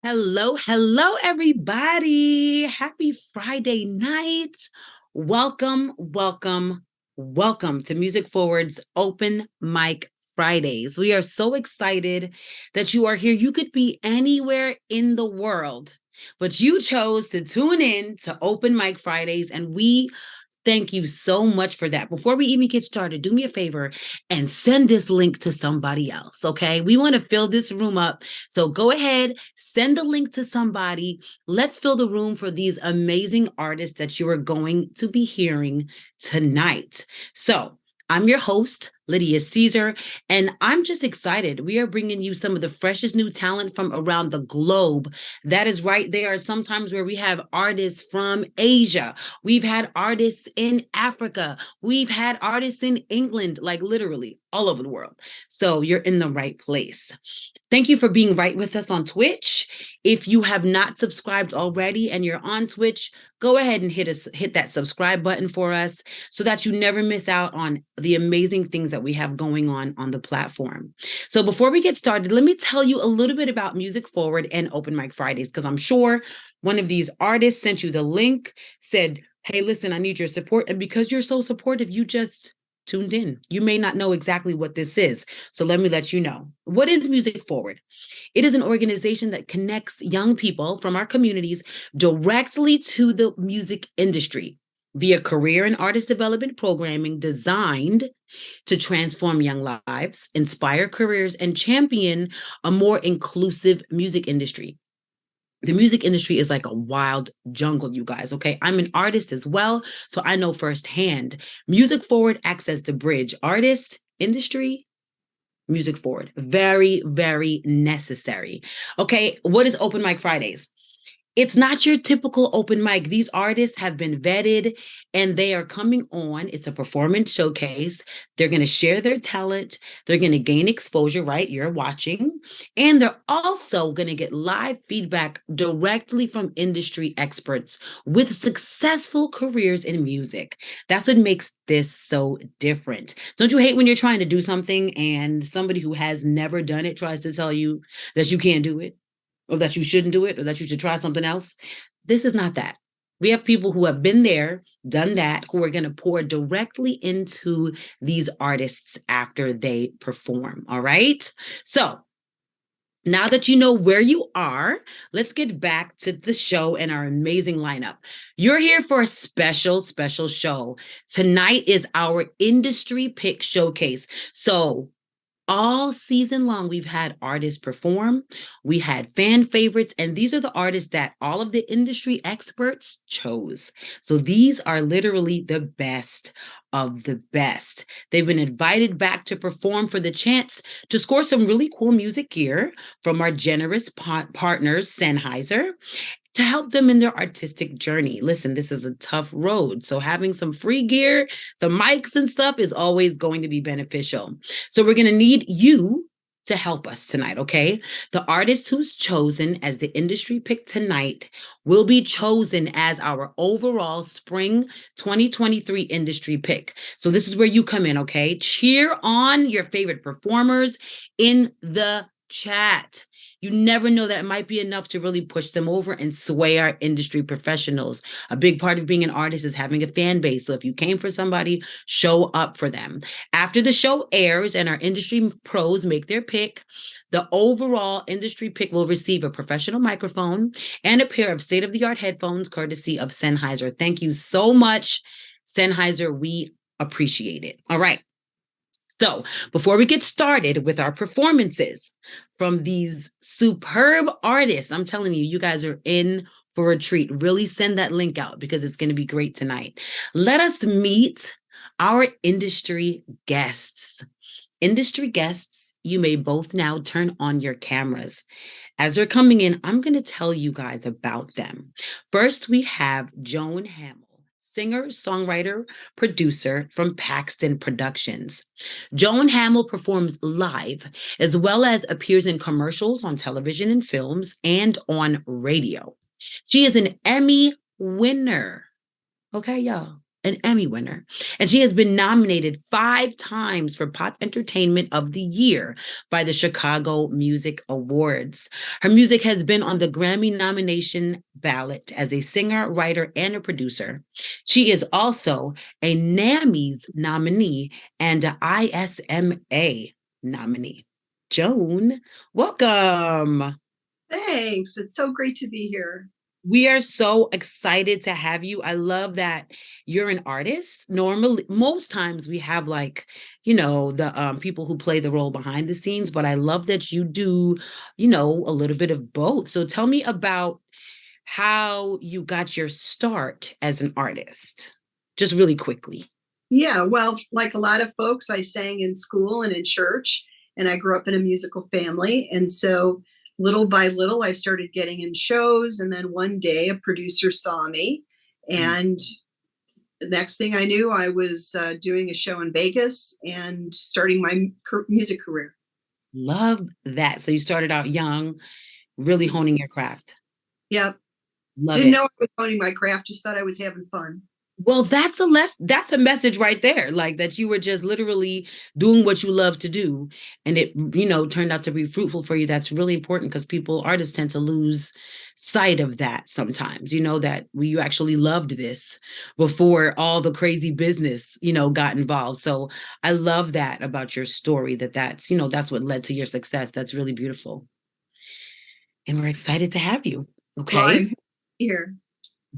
Hello, everybody. Happy Friday night. Welcome to Music Forward's Open Mic Fridays. We are so excited that you are here. You could be anywhere in the world, but you chose to tune in to Open Mic Fridays, and we thank you so much for that. Before we even get started, do me a favor and send this link to somebody else, okay? We want to fill this room up. So go ahead, send the link to somebody. Let's fill the room for these amazing artists that you are going to be hearing tonight. So I'm your host, Lydia Caesar, and I'm just excited. We are bringing you some of the freshest new talent from around the globe. That is right. There are some times where we have artists from Asia. We've had artists in Africa. We've had artists in England, like literally all over the world. So you're in the right place. Thank you for being right with us on Twitch. If you have not subscribed already and you're on Twitch, go ahead and hit that subscribe button for us so that you never miss out on the amazing things that we have going on the platform. So before we get started, let me tell you a little bit about Music Forward and Open Mic Fridays, because I'm sure one of these artists sent you the link, said, hey, listen, I need your support. And because you're so supportive, you just tuned in. You may not know exactly what this is. So let me let you know. What is Music Forward? It is an organization that connects young people from our communities directly to the music industry via career and artist development programming designed to transform young lives, inspire careers, and champion a more inclusive music industry. The music industry is like a wild jungle, you guys, okay? I'm an artist as well, so I know firsthand. Music Forward acts as the bridge. Artist, industry, Music Forward. Very, very necessary. Okay, what is Open Mic Fridays? It's not your typical open mic. These artists have been vetted and they are coming on. It's a performance showcase. They're going to share their talent. They're going to gain exposure, right? You're watching. And they're also going to get live feedback directly from industry experts with successful careers in music. That's what makes this so different. Don't you hate when you're trying to do something and somebody who has never done it tries to tell you that you can't do it? Or that you shouldn't do it, or that you should try something else? This is not that. We have people who have been there, done that, who are going to pour directly into these artists after they perform. All right. So now that you know where you are, let's get back to the show and our amazing lineup. You're here for a special show. Tonight is our industry pick showcase. So all season long, we've had artists perform, we had fan favorites, and these are the artists that all of the industry experts chose. So these are literally the best of the best. They've been invited back to perform for the chance to score some really cool music gear from our generous partners, Sennheiser, to help them in their artistic journey. Listen, this is a tough road. So having some free gear, some mics and stuff is always going to be beneficial. So we're going to need you to help us tonight, okay? The artist who's chosen as the industry pick tonight will be chosen as our overall spring 2023 industry pick. So this is where you come in, okay? Cheer on your favorite performers in the chat. You never know, that might be enough to really push them over and sway our industry professionals. A big part of being an artist is having a fan base. So if you came for somebody, show up for them. After the show airs and our industry pros make their pick, the overall industry pick will receive a professional microphone and a pair of state-of-the-art headphones courtesy of Sennheiser. Thank you so much, Sennheiser. We appreciate it. All right. So before we get started with our performances from these superb artists, I'm telling you, you guys are in for a treat. Really send that link out because it's going to be great tonight. Let us meet our industry guests. Industry guests, you may both now turn on your cameras. As they're coming in, I'm going to tell you guys about them. First, we have Joan Hamill, singer, songwriter, producer from Paxton Productions. Joan Hamill performs live as well as appears in commercials on television and films and on radio. She is an Emmy winner. Okay, y'all. an Emmy winner, and she has been nominated 5 times for Pop Entertainment of the Year by the Chicago Music Awards. Her music has been on the Grammy nomination ballot as a singer, writer, and a producer. She is also a NAMMY's nominee and a ISMA nominee. Joan, welcome. Thanks. It's so great to be here. We are so excited to have you. I love that you're an artist. Normally, most times we have like, the people who play the role behind the scenes, but I love that you do, a little bit of both. So tell me about how you got your start as an artist, just really quickly. Yeah, well, like a lot of folks, I sang in school and in church, and I grew up in a musical family. And so little by little, I started getting in shows. And then one day, a producer saw me. Mm. And the next thing I knew, I was doing a show in Vegas and starting my music career. Love that. So you started out young, really honing your craft. Yep. Love Didn't it. know I was honing my craft, just thought I was having fun. Well, that's a message right there. Like that you were just literally doing what you love to do and it turned out to be fruitful for you. That's really important because artists tend to lose sight of that sometimes. That you actually loved this before all the crazy business, got involved. So I love that about your story that's what led to your success. That's really beautiful. And we're excited to have you. Well, Okay? I'm here.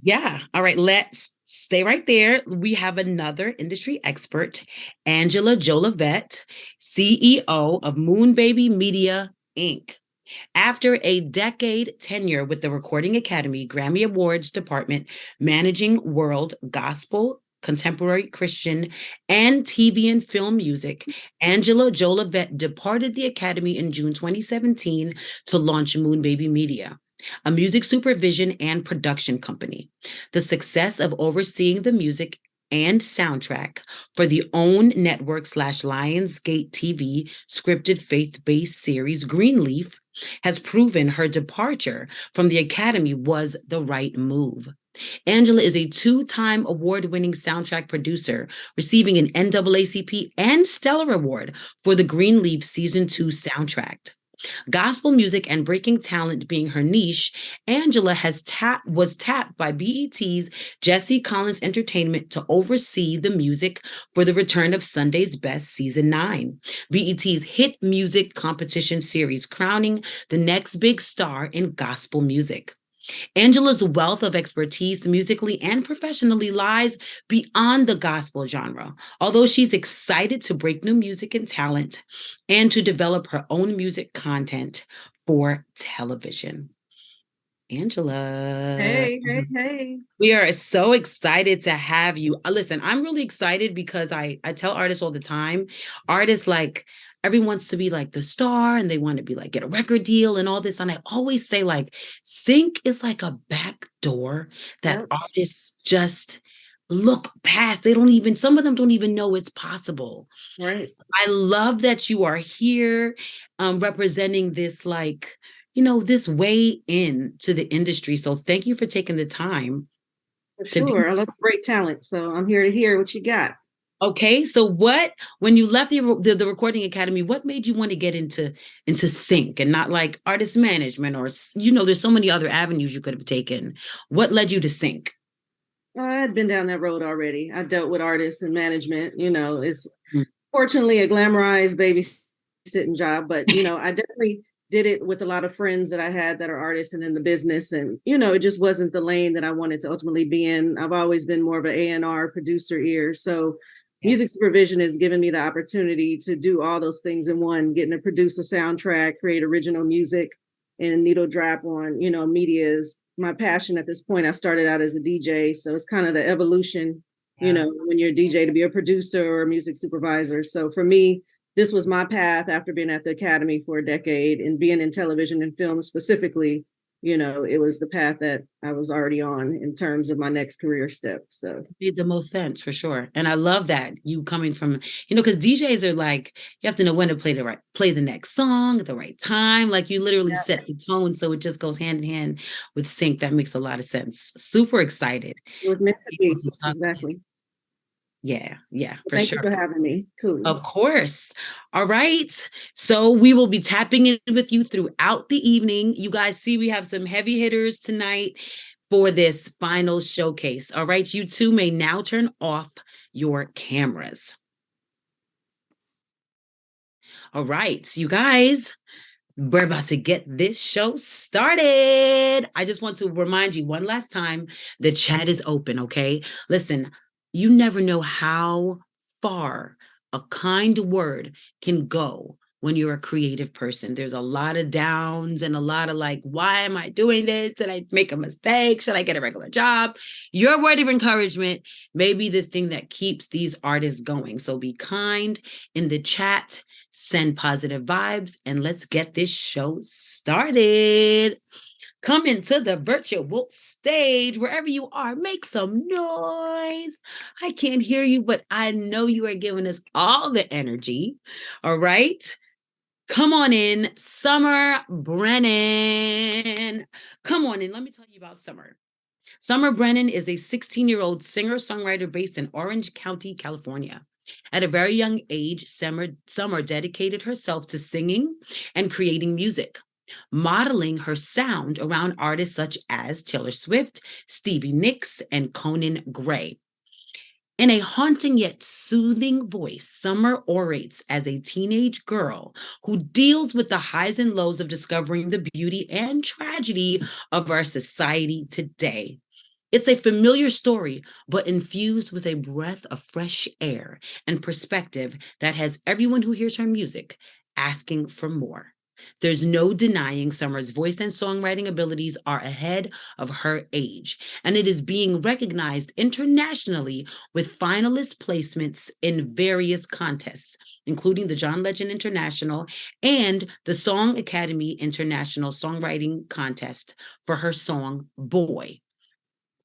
Yeah. All right. Let's stay right there. We have another industry expert, Angela Jolivet, CEO of Moonbaby Media, Inc. After a decade tenure with the Recording Academy Grammy Awards Department, managing world gospel, contemporary Christian, and TV and film music, Angela Jolivet departed the Academy in June 2017 to launch Moonbaby Media, a music supervision and production company. The success of overseeing the music and soundtrack for the OWN network / Lionsgate TV scripted faith-based series Greenleaf has proven her departure from the Academy was the right move. Angela is a 2-time award-winning soundtrack producer, receiving an NAACP and Stellar Award for the Greenleaf Season 2 soundtrack. Gospel music and breaking talent being her niche, Angela was tapped by BET's Jesse Collins Entertainment to oversee the music for the return of Sunday's Best Season 9, BET's hit music competition series, crowning the next big star in gospel music. Angela's wealth of expertise musically and professionally lies beyond the gospel genre, although she's excited to break new music and talent and to develop her own music content for television. Angela. Hey, hey, hey. We are so excited to have you. Listen, I'm really excited because I tell artists all the time, artists like everyone wants to be like the star and they want to be like get a record deal and all this. And I always say like sync is like a back door that Yep. artists just look past. They don't even, some of them don't even know it's possible. Right. So I love that you are here representing this like this way in to the industry. So thank you for taking the time For to be. sure. I love great talent. So I'm here to hear what you got. Okay. So when you left the Recording Academy, what made you want to get into sync and not like artist management or, there's so many other avenues you could have taken. What led you to sync? I had been down that road already. I dealt with artists and management. It's Mm. fortunately a glamorized babysitting job, but I definitely did it with a lot of friends that I had that are artists and in the business. And, it just wasn't the lane that I wanted to ultimately be in. I've always been more of an A&R producer ear. So Yeah. music supervision has given me the opportunity to do all those things in one, getting to produce a soundtrack, create original music, and needle drop on, media is my passion at this point. I started out as a DJ. So it's kind of the evolution, Yeah. when you're a DJ to be a producer or a music supervisor. So for me, this was my path after being at the Academy for a decade and being in television and film specifically. It was the path that I was already on in terms of my next career step. So Made the most sense for sure. And I love that you coming from, because DJs are like, you have to know when to play the next song at the right time. Like you literally yeah, set the tone. So it just goes hand in hand with sync. That makes a lot of sense. Super excited it was to meant to be able be. to talk with you. Exactly. Yeah, for Thank you sure. for having me. Cool. Of course. All right. So we will be tapping in with you throughout the evening. You guys see we have some heavy hitters tonight for this final showcase. All right. You two may now turn off your cameras. All right. You guys, we're about to get this show started. I just want to remind you one last time, the chat is open, okay? Listen, you never know how far a kind word can go when you're a creative person. There's a lot of downs and a lot of like, why am I doing this? Did I make a mistake? Should I get a regular job? Your word of encouragement may be the thing that keeps these artists going. So be kind in the chat, send positive vibes, and let's get this show started. Come into the virtual stage, wherever you are, make some noise. I can't hear you, but I know you are giving us all the energy. All right. Come on in, Summer Brennan. Come on in. Let me tell you about Summer. Summer Brennan is a 16-year-old singer-songwriter based in Orange County, California. At a very young age, Summer dedicated herself to singing and creating music, modeling her sound around artists such as Taylor Swift, Stevie Nicks, and Conan Gray. In a haunting yet soothing voice, Summer orates as a teenage girl who deals with the highs and lows of discovering the beauty and tragedy of our society today. It's a familiar story, but infused with a breath of fresh air and perspective that has everyone who hears her music asking for more. There's no denying Summer's voice and songwriting abilities are ahead of her age, and it is being recognized internationally with finalist placements in various contests, including the John Legend International and the Song Academy International Songwriting Contest for her song Boy,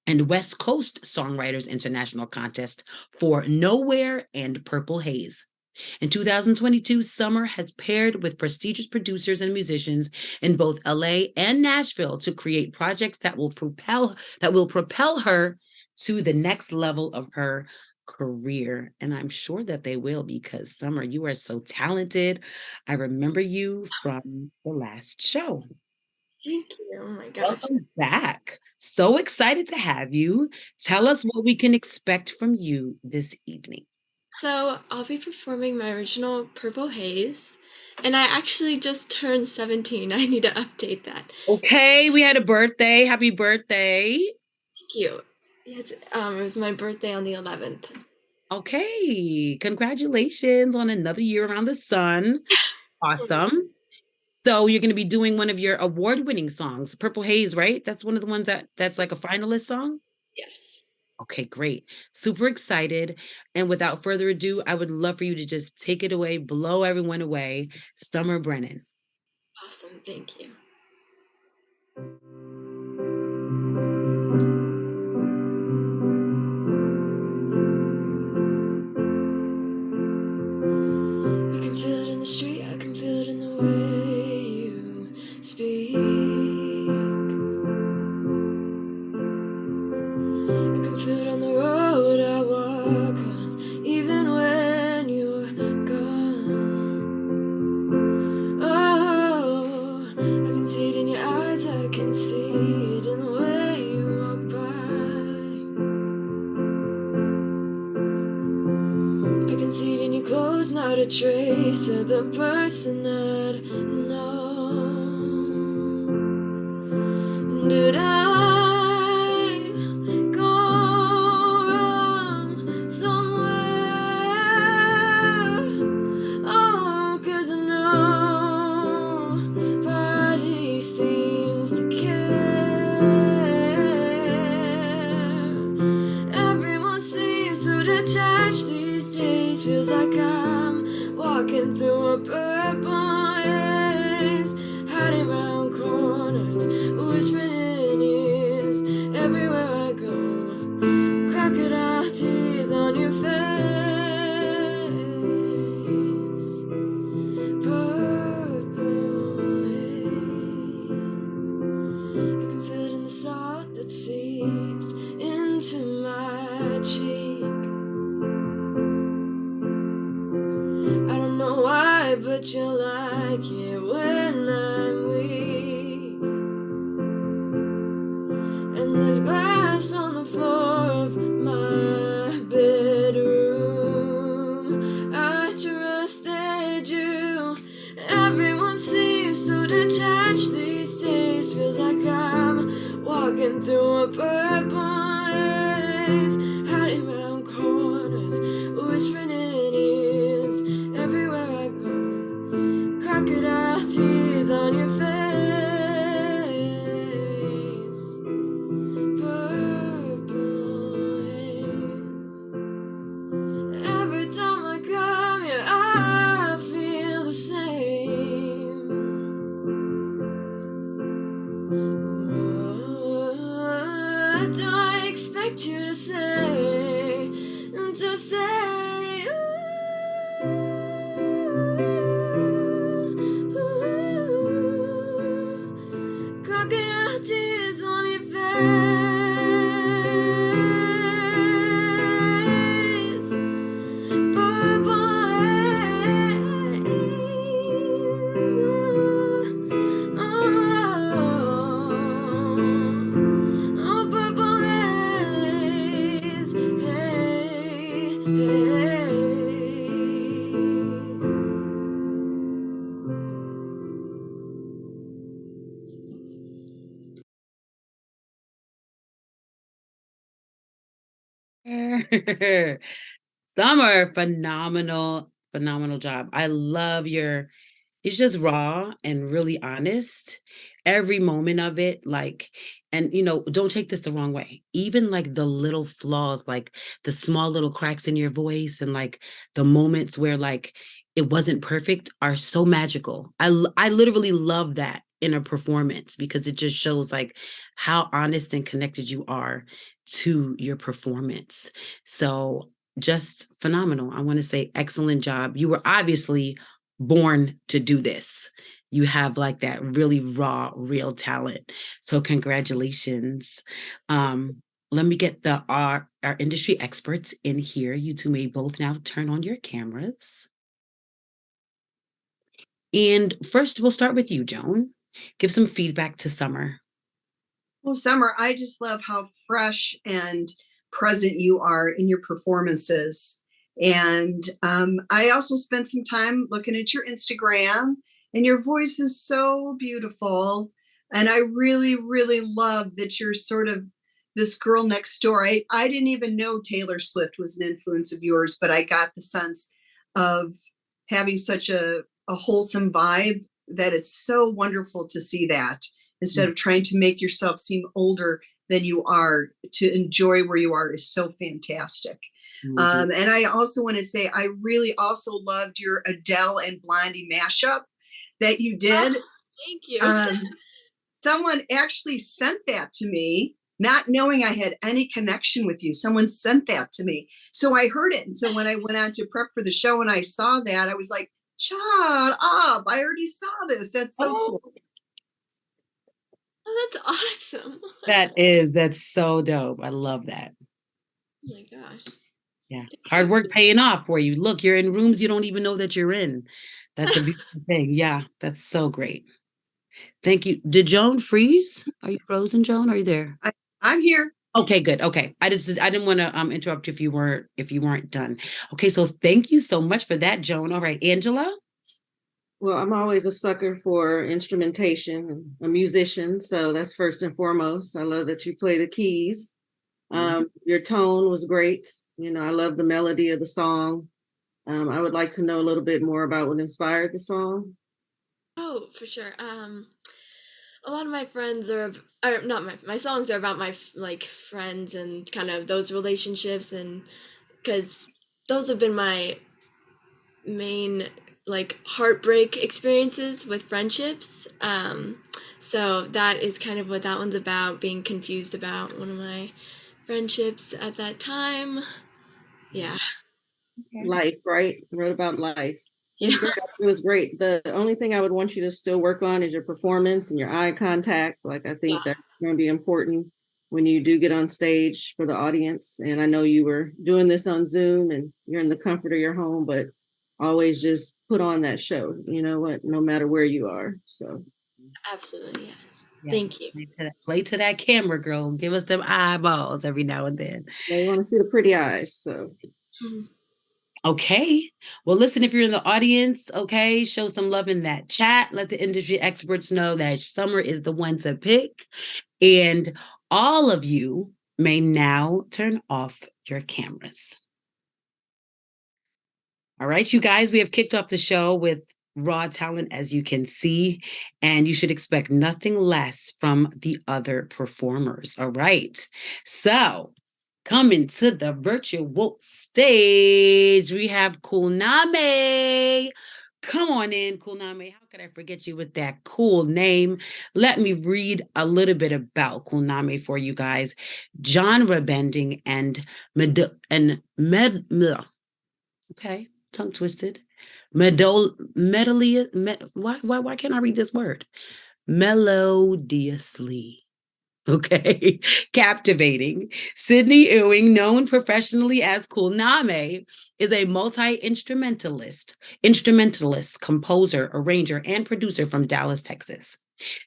and West Coast Songwriters International Contest for Nowhere and Purple Haze. In 2022, Summer has paired with prestigious producers and musicians in both LA and Nashville to create projects that will propel her to the next level of her career. And I'm sure that they will, because Summer, you are so talented. I remember you from the last show. Thank you. Oh my gosh. Welcome back. So excited to have you. Tell us what we can expect from you this evening. So I'll be performing my original Purple Haze, and I actually just turned 17. I need to update that. Okay, we had a birthday. Happy birthday. Thank you. Yes, it was my birthday on the 11th. Okay, congratulations on another year around the sun. Awesome. So you're going to be doing one of your award-winning songs, Purple Haze, right? That's one of the ones that's like a finalist song? Yes. Okay, great. Super excited. And without further ado, I would love for you to just take it away, blow everyone away. Summer Brennan. Awesome. Thank you. I can feel it in the street. I can feel it in the way you speak. I can feel it on the road I walk on, even when you're gone. Oh, I can see it in your eyes, I can see it in the way you walk by. I can see it in your clothes, not a trace of the person I'd know. Did I go wrong somewhere? Oh, 'cause nobody seems to care. Everyone seems so detached these days. Feels like I'm walking through a purple haze, hiding around corners, whispering in ears. Everywhere I go, crocodile tears on your face. Purple haze. I can feel it in the salt that seeps into my cheek. bet you like it when I'm weak. And there's glass on the floor of my bedroom. I trusted you. Everyone seems so detached these days. Feels like I'm walking through a purple haze, hiding around corners, whispering in ears. Everywhere I go, crocodile tears on your face. Purple haze. Every time I come here, I feel the same. What do I expect you to say? To say, crocodile tears on your face. Purple haze. Oh, purple haze. Hey, hey. Summer, phenomenal job. I love it's just raw and really honest. Every moment of it, like, and don't take this the wrong way. Even like the little flaws, like the small little cracks in your voice, and like the moments where like it wasn't perfect are so magical. I literally love that in a performance because it just shows like how honest and connected you are to your performance. So just phenomenal. I want to say excellent job. You were obviously born to do this. You have like that really raw, real talent. So congratulations. Let me get our industry experts in here. You two may both now turn on your cameras. And first, we'll start with you, Joan. Give some feedback to Summer. Well, Summer, I just love how fresh and present you are in your performances. And I also spent some time looking at your Instagram, and your voice is so beautiful. And I really, really love that you're sort of this girl next door. I didn't even know Taylor Swift was an influence of yours, but I got the sense of having such a wholesome vibe that it's so wonderful to see that instead of trying to make yourself seem older than you are. To enjoy where you are is so fantastic. Mhm. And I also want to say I really also loved your Adele and Blondie mashup that you did. Oh, thank you. Someone actually sent that to me, not knowing I had any connection with you. Someone sent that to me. So I heard it. And so when I went on to prep for the show and I saw that, I was like, shut up. I already saw this. That's so cool. Oh, that's awesome. That's so dope. I love that. Oh my gosh. Yeah. Hard work paying off for you. Look, you're in rooms you don't even know that you're in. That's a beautiful thing. Yeah, that's so great. Thank you. Did Joan freeze? Are you frozen, Joan? Are you there? I'm here. Okay, good. Okay. I didn't want to interrupt you if you weren't done. Okay, so thank you so much for that, Joan. All right, Angela. Well, I'm always a sucker for instrumentation, a musician, so that's first and foremost. I love that you play the keys. Your tone was great. I love the melody of the song. I would like to know a little bit more about what inspired the song. Oh, for sure. A lot of my friends are not my songs are about my like friends and kind of those relationships, and because those have been my main like heartbreak experiences with friendships. So that is kind of what that one's about, being confused about one of my friendships at that time. Yeah. Life, right? Wrote about life. Yeah. It was great. The only thing I would want you to still work on is your performance and your eye contact. Like, I think that's going to be important when you do get on stage for the audience. And I know you were doing this on Zoom and you're in the comfort of your home, but always just put on that show, you know what, no matter where you are. So Absolutely, yes. Yeah. Thank you. Play to that camera, girl. Give us them eyeballs every now and then. they want to see the pretty eyes. So Mhm. Okay. Well, listen, if you're in the audience, okay, show some love in that chat. Let the industry experts know that Summer is the one to pick. And all of you may now turn off your cameras. All right, you guys, we have kicked off the show with raw talent, as you can see, and you should expect nothing less from the other performers. All right. So, coming to the virtual stage, we have Kulname. Come on in, Kulname. How could I forget you with that cool name? Let me read a little bit about Kulname for you guys. Genre bending and okay, tongue twisted. Why can't I read this word? Melodiously. Okay, captivating. Sydney Ewing, known professionally as Kulname, is a instrumentalist, composer, arranger, and producer from Dallas, Texas.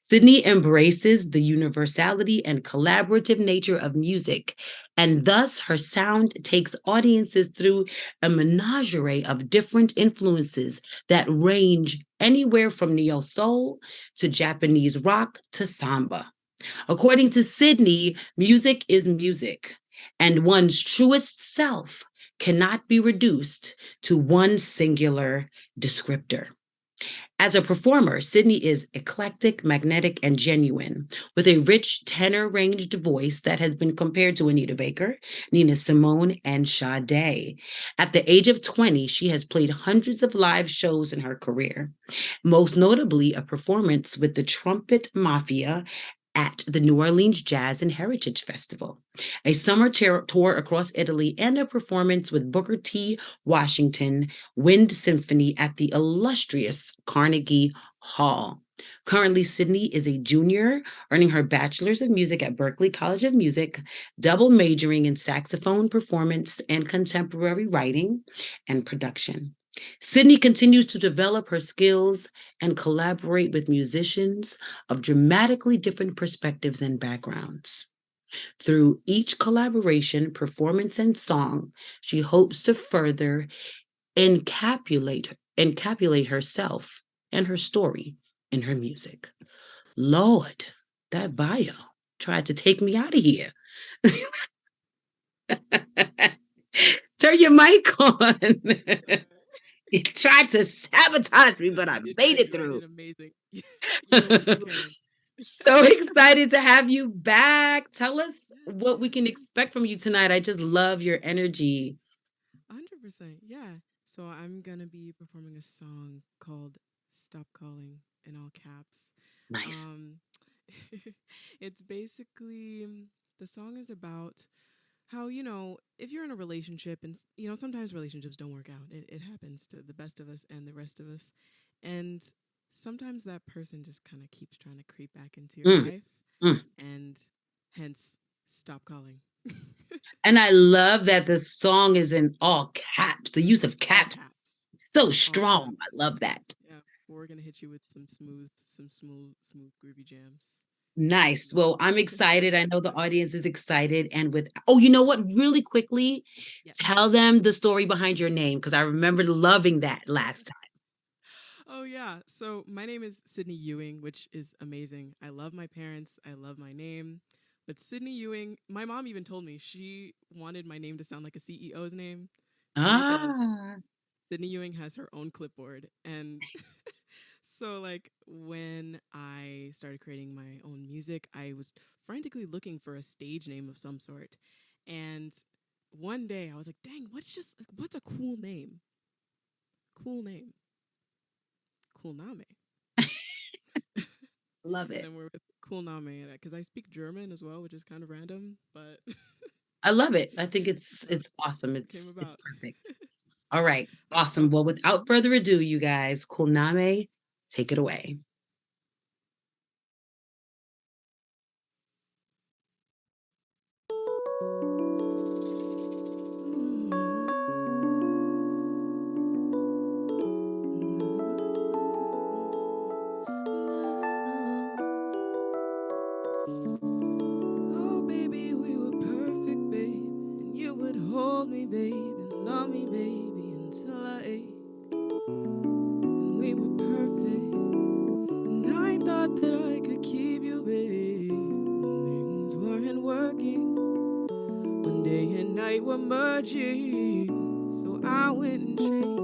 Sydney embraces the universality and collaborative nature of music, and thus her sound takes audiences through a menagerie of different influences that range anywhere from neo soul to Japanese rock to samba. According to Sydney, music is music, and one's truest self cannot be reduced to one singular descriptor. As a performer, Sydney is eclectic, magnetic, and genuine, with a rich tenor-ranged voice that has been compared to Anita Baker, Nina Simone, and Sade. At the age of 20, she has played hundreds of live shows in her career, most notably a performance with the Trumpet Mafia at the New Orleans Jazz and Heritage Festival, a summer tour across Italy, and a performance with Booker T. Washington Wind Symphony at the illustrious Carnegie Hall. Currently, Sydney is a junior, earning her bachelor's of music at Berklee College of Music, double majoring in saxophone performance and contemporary writing and production. Sydney continues to develop her skills and collaborate with musicians of dramatically different perspectives and backgrounds. Through each collaboration, performance, and song, she hopes to further encapsulate herself and her story in her music. Lord, that bio tried to take me out of here. Turn your mic on. You tried to sabotage me, but I made it through. You did amazing. You came. So excited to have you back. Tell us Yes, what we can yes. expect from you tonight. I just love your energy. 100%. Yeah. So I'm going to be performing a song called Stop Calling in all caps. Nice. Um, it's basically, the song is about how, if you're in a relationship and, sometimes relationships don't work out. It happens to the best of us and the rest of us. And sometimes that person just kind of keeps trying to creep back into your Mm, life mm. and hence stop calling. And I love that the song is in all caps. The use of All caps is caps. so All strong. I caps. love that. Yeah. We're gonna hit you with some smooth, groovy jams. Nice. Well, I'm excited. I know the audience is excited. And you know what? Really quickly, Yes. tell them the story behind your name because I remember loving that last time. Oh yeah. So my name is Sydney Ewing, which is amazing. I love my parents. I love my name. But Sydney Ewing, my mom even told me she wanted my name to sound like a CEO's name because Ah, Sydney Ewing has her own clipboard. And so, like, when I started creating my own music, I was frantically looking for a stage name of some sort. And one day I was like, dang, what's a cool name? Cool name. Cool Name. love And it. then we're with Cool Name because I speak German as well, which is kind of random, but I love it. I think so it's awesome. it came It's about. perfect. All right. Awesome. Well, Awesome. without further ado, you guys, Kulname, take it away. babe, and love me, baby, until I ache. And we were perfect, and I thought that I could keep you, babe, when things weren't working. One day and night were merging, so I went and changed.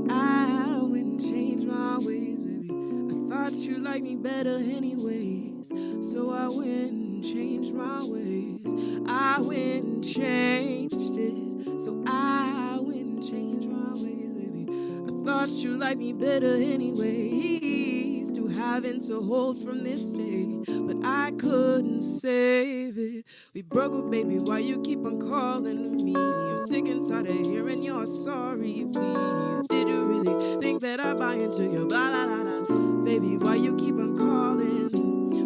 I went and changed my ways, baby. I thought you liked me better anyways, so I went and changed my ways. I went and changed it, so I went and changed my ways, baby. I thought you liked me better anyways, still having to hold from this day, but I couldn't save it. We broke up, baby, why you keep on calling me? I'm sick and tired of hearing your sorry, please. Did you really think that I buy into your blah, blah, blah, blah? Baby, why you keep on calling?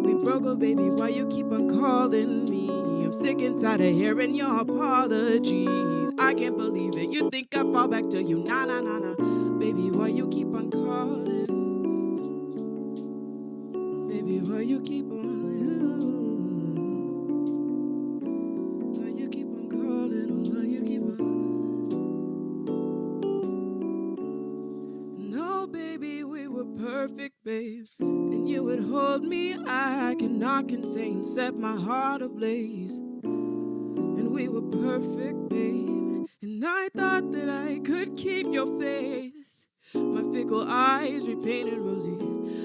We broke up, baby, why you keep on calling me? I'm sick and tired of hearing your apologies. I can't believe it, you think I fall back to you, nah, nah, nah, nah. Baby, why you keep on calling? Baby, why you keep on? Why you keep on calling? Why you keep on? No, baby, we were perfect, babe. And you would hold me, I cannot contain, set my heart ablaze. And we were perfect, babe. And I thought that I could keep your faith. My fickle eyes repainted rosy.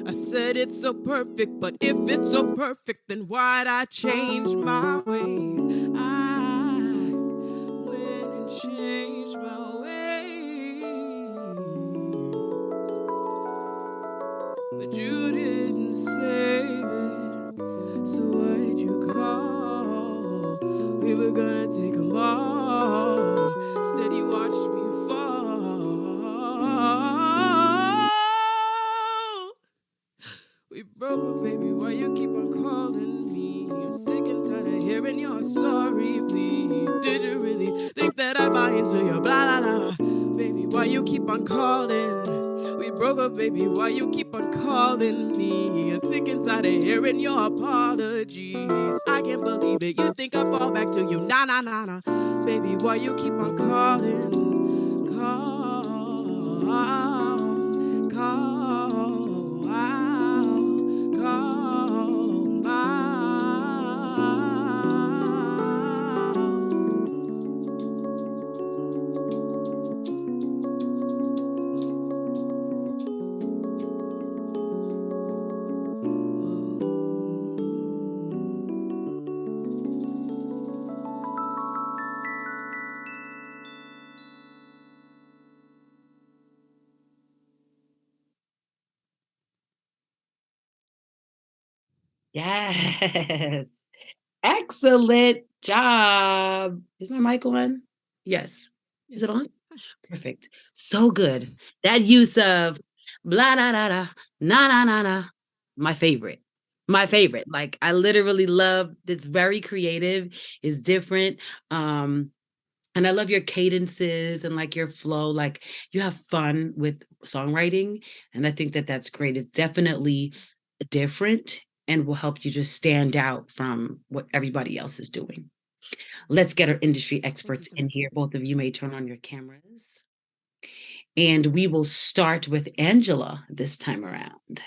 I said it's so perfect, but if it's so perfect, then why'd I change my ways? I went and changed my ways, but you didn't save it, so why'd you call? We were gonna take them all, instead you watched me fall. We broke up, baby, why you keep on calling me? I'm sick and tired of hearing your sorry, please. Did you really think that I buy into your blah, blah, blah? Baby, why you keep on calling? We broke up, baby, why you keep on calling me? I'm sick and tired of hearing your apologies. I can't believe it, you think I fall back to you, nah, nah, nah, nah. Baby, why you keep on calling? Call, Yes. Excellent job. Is my mic on? Yes. Is it on? Perfect. So good. That use of blah da da da na na na na. My favorite. My favorite. Like I literally love it's very creative, it's different. And I love your cadences and like your flow. Like you have fun with songwriting. And I think that that's great. It's definitely different and will help you just stand out from what everybody else is doing. Let's get our industry experts so in much. here. Both of you may turn on your cameras. And we will start with Angela this time around.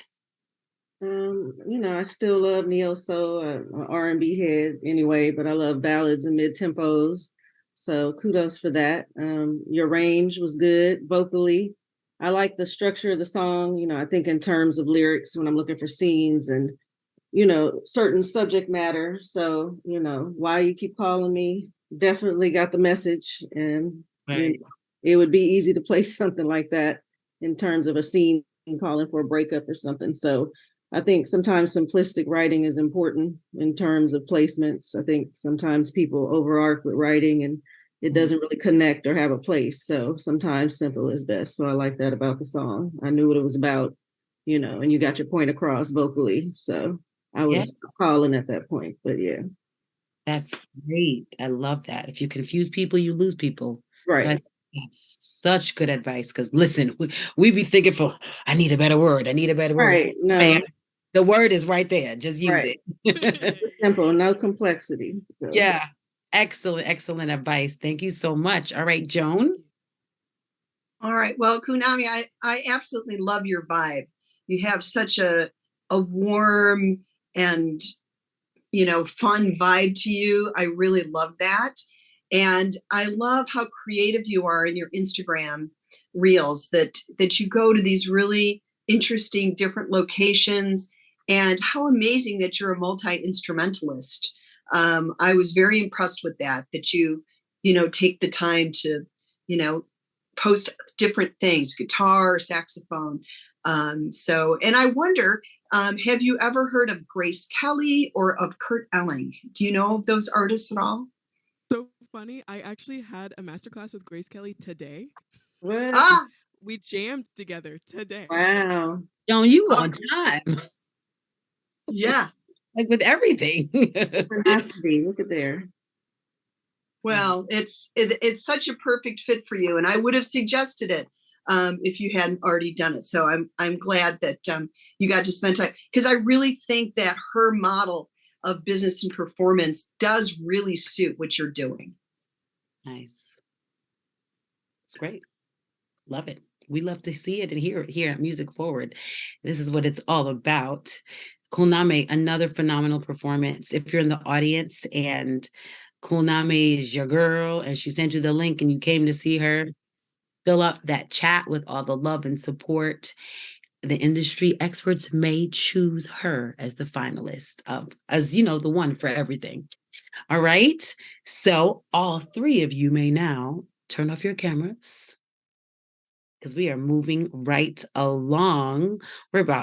I still love neo soul, R&B head anyway, but I love ballads and mid tempos. So kudos for that. Your range was good vocally. I like the structure of the song. I think in terms of lyrics when I'm looking for scenes and certain subject matter. So why you keep calling me. Definitely got the message, and Right. it would be easy to place something like that in terms of a scene calling for a breakup or something. So I think sometimes simplistic writing is important in terms of placements. I think sometimes people overarch with writing and it doesn't really connect or have a place. So sometimes simple is best. So I like that about the song. I knew what it was about, and you got your point across vocally. So I would Yeah, have stopped calling at that point. But yeah, that's great. I love that. If you confuse people, you lose people. So I right. think that's such good advice. Because listen, we be thinking for, I need a better word. I need a better word. Right. No, Man, the word is right there. Just use right. it. Simple, no complexity. So Yeah, Excellent, excellent advice. Thank you so much. All right, Joan. All right. Well, Kunami, I absolutely love your vibe. You have such a warm and fun vibe to you. I really love that. And I love how creative you are in your Instagram reels that you go to these really interesting different locations, and how amazing that you're a multi-instrumentalist. I was very impressed with that you take the time to, you know, post different things, guitar, saxophone. And I wonder, have you ever heard of Grace Kelly or of Kurt Elling? Do you know of those artists at all? So funny. I actually had a masterclass with Grace Kelly today. What? Ah, We jammed together today. Wow. Joan, you Oh. on time. yeah. Like with everything. Synchronicity. Look at there. Well, it's such a perfect fit for you, and I would have suggested it if you hadn't already done it. So I'm glad that you got to spend time, because I really think that her model of business and performance does really suit what you're doing. Nice. It's great. Love it. We love to see it and hear it here at Music Forward. This is what it's all about. Kulname, another phenomenal performance. If you're in the audience and Kulname is your girl and she sent you the link and you came to see her, fill up that chat with all the love and support. The industry experts may choose her as the finalist as the one for everything. All right. So all three of you may now turn off your cameras, because we are moving right along.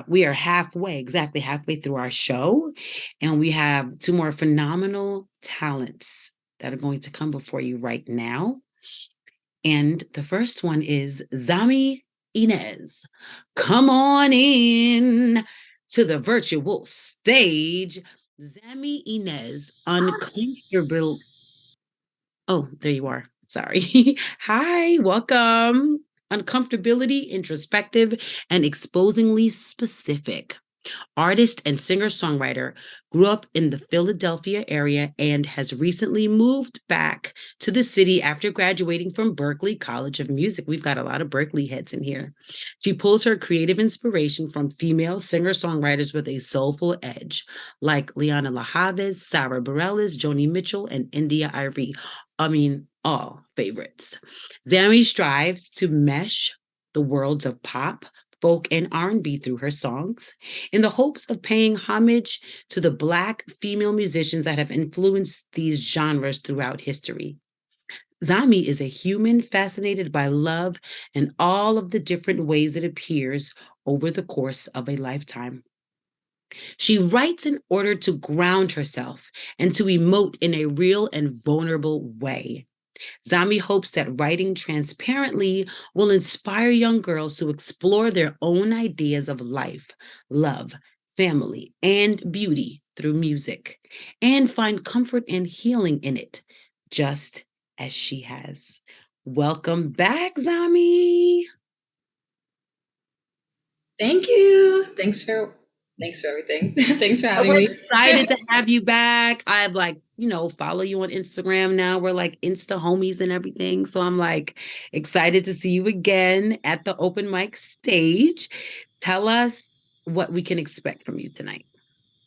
We are exactly halfway through our show. And we have two more phenomenal talents that are going to come before you right now. And the first one is Zami Inez. Come on in to the virtual stage. Zami Inez, uncomfortable. Oh, there you are. Sorry. Hi, welcome. Uncomfortability, introspective, and exposingly specific. Artist and singer-songwriter, grew up in the Philadelphia area and has recently moved back to the city after graduating from Berklee College of Music. We've got a lot of Berklee heads in here. She pulls her creative inspiration from female singer-songwriters with a soulful edge, like Liana LaHaves, Sarah Bareilles, Joni Mitchell, and India Arie. All favorites. Zami strives to mesh the worlds of pop, folk, and R&B through her songs, in the hopes of paying homage to the Black female musicians that have influenced these genres throughout history. Zami is a human fascinated by love and all of the different ways it appears over the course of a lifetime. She writes in order to ground herself and to emote in a real and vulnerable way. Zami hopes that writing transparently will inspire young girls to explore their own ideas of life, love, family, and beauty through music, and find comfort and healing in it, just as she has. Welcome back, Zami. Thank you. Thanks for everything. Thanks for having We're me. excited to have you back. I follow you on Instagram now. We're like Insta homies and everything. So I'm like excited to see you again at the open mic stage. Tell us what we can expect from you tonight.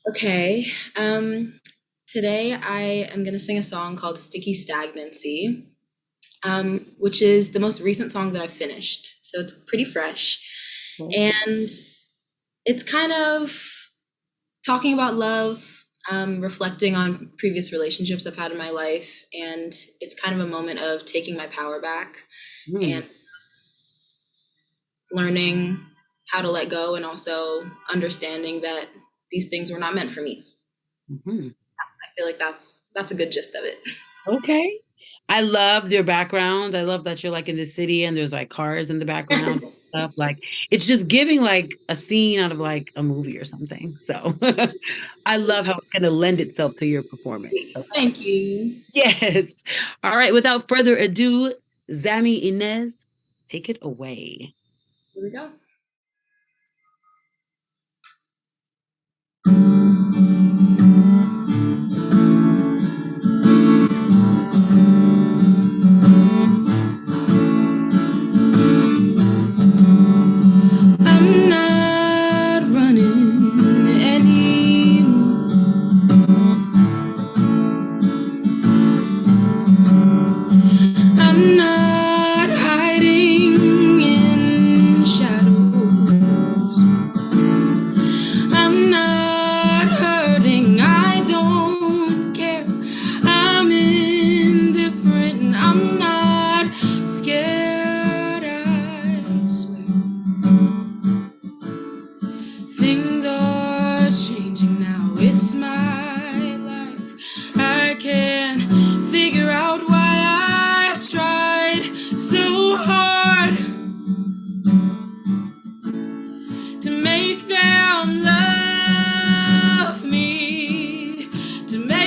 Okay. Today I am gonna sing a song called Sticky Stagnancy, which is the most recent song that I finished. So it's pretty fresh. And it's kind of talking about love, reflecting on previous relationships I've had in my life. And it's kind of a moment of taking my power back and learning how to let go, and also understanding that these things were not meant for me. Mm-hmm. I feel like that's a good gist of it. Okay. I love your background. I love that you're like in the city and there's like cars in the background. Stuff like it's just giving like a scene out of like a movie or something. So I love how it's going to lend itself to your performance. Okay. Thank you. Yes. All right. Without further ado, Zami Inez, take it away. Here we go.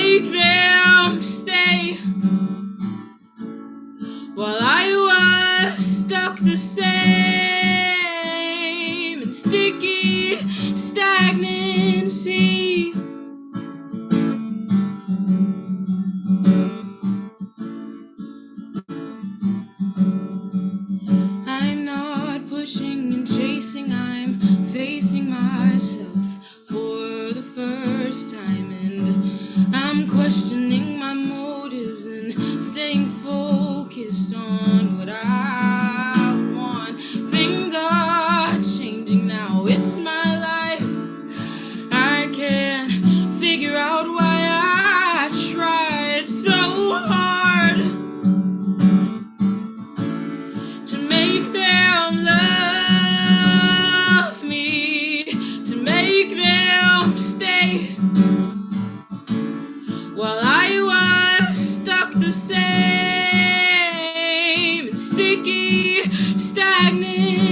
make them stay while I was stuck the same in sticky stagnancy. I'm not pushing and chasing, I'm facing myself for the first time, and I'm questioning my motives and staying focused on what I want. Things are changing now, it's my life. I can't figure out why I tried so hard to make them love me, to make them stay while I was stuck the same in sticky stagnancy.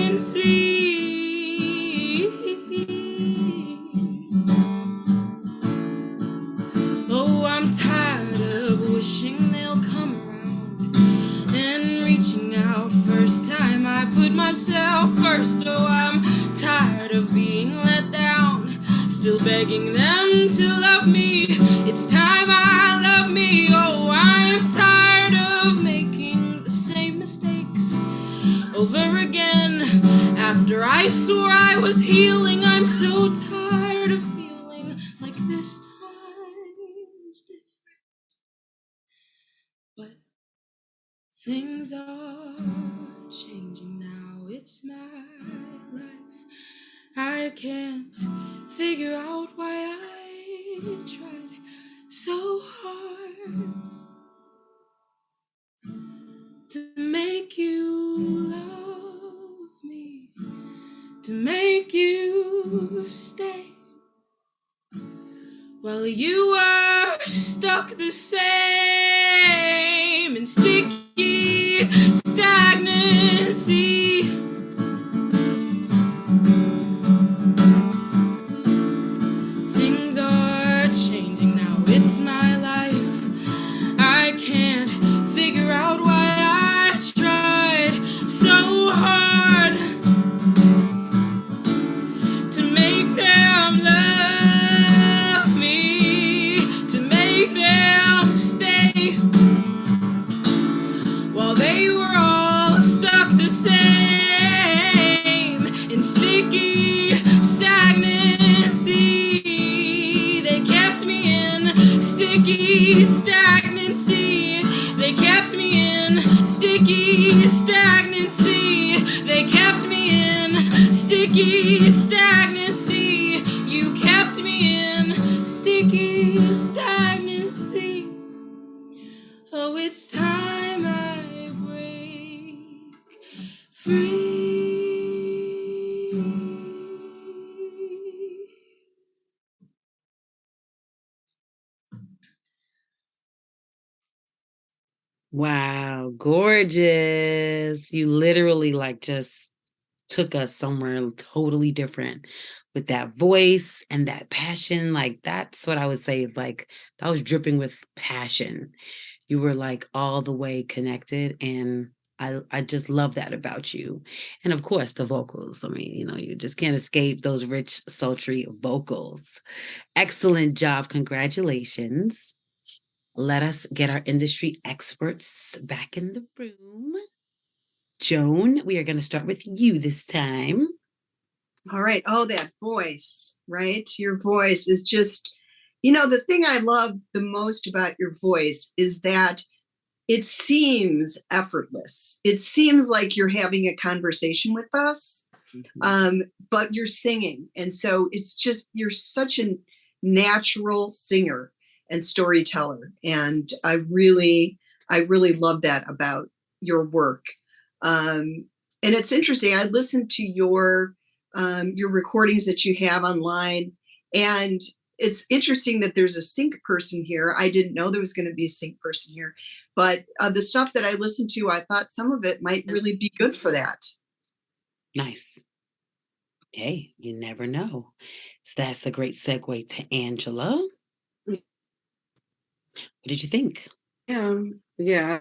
Oh, I'm tired of wishing they'll come around and reaching out. First time I put myself first. Oh, I'm tired of being let down, still begging them to love me. It's time I love me. Oh, I'm tired of making the same mistakes over again. After I swore I was healing, I'm so tired of feeling like this time is different. But things are changing now, it's my life. I can't figure out why I tried so hard to make you love me, to make you stay while you were stuck the same in sticky stagnancy. Things are changing now, it's my life. I can't figure out why I tried so hard to make them love me, to make them stay while they were all stuck the same in sticky stagnancy. They kept me in sticky stagnancy. They kept me in sticky stagnancy. They kept me in sticky stagnancy. You kept me in sticky stagnancy. Oh, it's time I break free. Wow, gorgeous. You literally like just took us somewhere totally different with that voice and that passion. Like that's what I would say is like that was dripping with passion. You were like all the way connected, and I just love that about you. And of course the vocals. I mean, you know, you just can't escape those rich, sultry vocals. Excellent job. Congratulations. Let us get our industry experts back in the room. Joan, we are going to start with you this time. All right. Oh, that voice, right? Your voice is just, you know, the thing I love the most about your voice is that it seems effortless. It seems like you're having a conversation with us, but you're singing. And so it's just, you're such a natural singer and storyteller. And I really love that about your work. And it's interesting. I listened to your recordings that you have online, and it's interesting that there's a sync person here. I didn't know there was going to be a sync person here, but the stuff that I listened to, I thought some of it might really be good for that. Nice. Hey, you never know. So that's a great segue to Angela. What did you think? Yeah.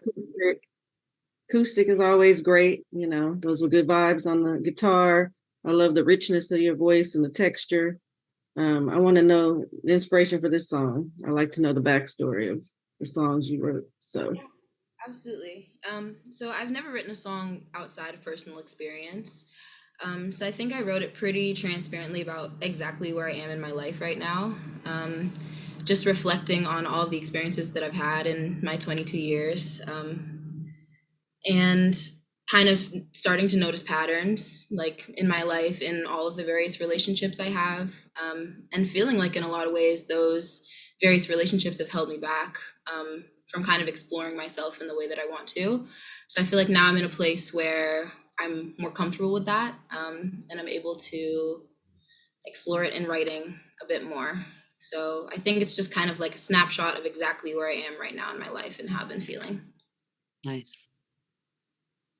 Acoustic is always great. You know, those were good vibes on the guitar. I love the richness of your voice and the texture. I want to know the inspiration for this song. I like to know the backstory of the songs you wrote. So, Absolutely. So I've never written a song outside of personal experience. So I think I wrote it pretty transparently about exactly where I am in my life right now. Just reflecting on all of the experiences that I've had in my 22 years. And kind of starting to notice patterns like in my life, in all of the various relationships I have, and feeling like in a lot of ways those various relationships have held me back from kind of exploring myself in the way that I want to. So I feel like now I'm in a place where I'm more comfortable with that, and I'm able to explore it in writing a bit more. So I think it's just kind of like a snapshot of exactly where I am right now in my life and how I've been feeling. Nice.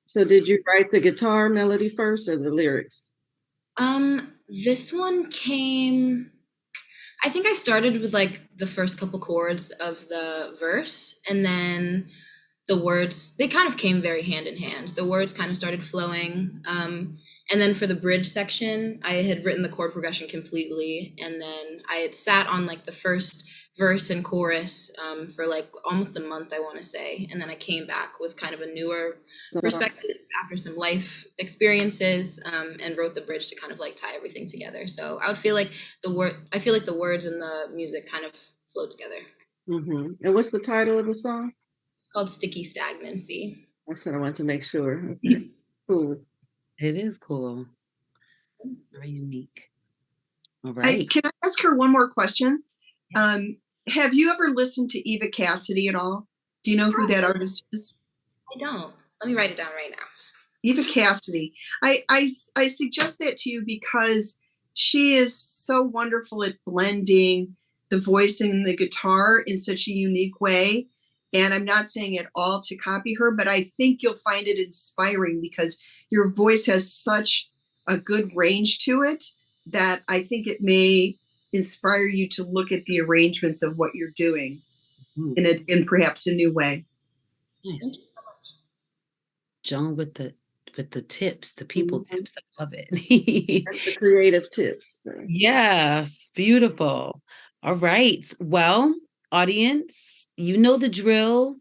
so did you write the guitar melody first or the lyrics? This one came, I think I started with like the first couple chords of the verse, and then the words, they kind of came very hand in hand. The words kind of started flowing. And then for the bridge section, I had written the chord progression completely. And then I had sat on like the first verse and chorus for like almost a month, I want to say. And then I came back with kind of a newer perspective after some life experiences, and wrote the bridge to kind of like tie everything together. So I would feel like I feel like the words and the music kind of flow together. And what's the title of the song? It's called Sticky Stagnancy. That's what I want to make sure. Okay, cool. It is cool. Very unique. All I, right. can I ask her one more question? Have you ever listened to Eva Cassidy at all? Do you know who that artist is? I don't. Let me write it down right now. Eva Cassidy. I suggest that to you because she is so wonderful at blending the voice and the guitar in such a unique way. And I'm not saying at all to copy her, but I think you'll find it inspiring because your voice has such a good range to it that I think it may inspire you to look at the arrangements of what you're doing in perhaps a new way. Nice. Joan with the tips, the people tips. I love it. That's the creative tips. So. Yes, beautiful. All right. Well, audience, you know the drill.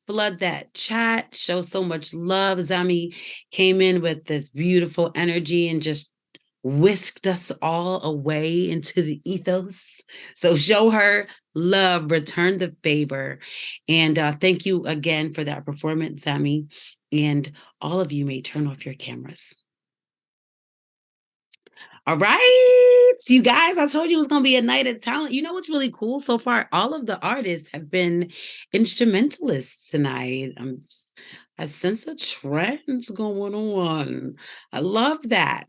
Flood that chat, show so much love. Zami came in with this beautiful energy and just whisked us all away into the ethos. So show her love, return the favor. And thank you again for that performance, Zami. And all of you may turn off your cameras. All right, you guys, I told you it was going to be a night of talent. You know what's really cool so far? All of the artists have been instrumentalists tonight. I sense a trend going on. I love that.